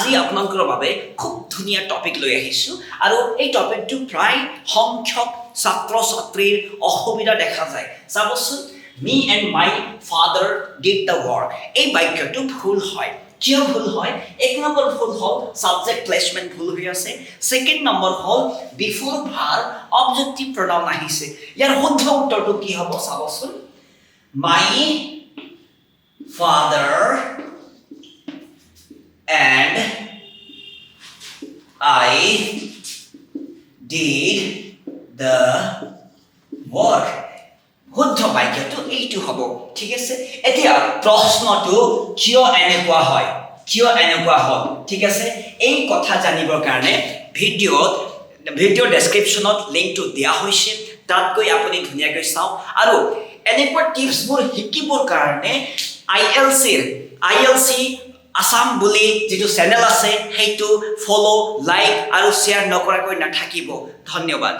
আজি আপোনালোকৰ বাবে খুব ধুনীয়া টপিক লৈ আহিছোঁ আৰু এই টপিকটো প্ৰায় সংখ্যক ছাত্ৰ ছাত্ৰীৰ অসুবিধা দেখা যায় চাবচোন me and my father did the work এই বাক্যটো ভুল হয় কিয় ভুল হয় এক নম্বৰ ভুল হ'ল সাবজেক্ট প্লেসমেন্ট ভুল হৈ আছে সেকেন্ড নম্বৰ হ'ল বিফোৰ ভাৰ্ব অবজেক্টিভ pronoun আহিছে ইয়াৰ শুদ্ধ উত্তৰটো কি হ'ব চাবচোন my father and I did the work শুদ্ধ বাক্যটো এইটো হ'ব ঠিক আছে এতিয়া প্ৰশ্নটো কিয় এনেকুৱা হয় ঠিক আছে এই কথা জানিবৰ কাৰণে ভিডিও ডেসক্ৰিপচনত লিংকটো দিয়া হৈছে তাত গৈ আপুনি ধুনীয়াকৈ চাওক আৰু এনেকুৱা টিপছবোৰ শিকিবৰ কাৰণে ILC আসাম বুলি যেটো চেনেল আছে সেইটো ফলো লাইক আৰু শেয়াৰ নকৰাকৈ নাথাকিব ধন্যবাদ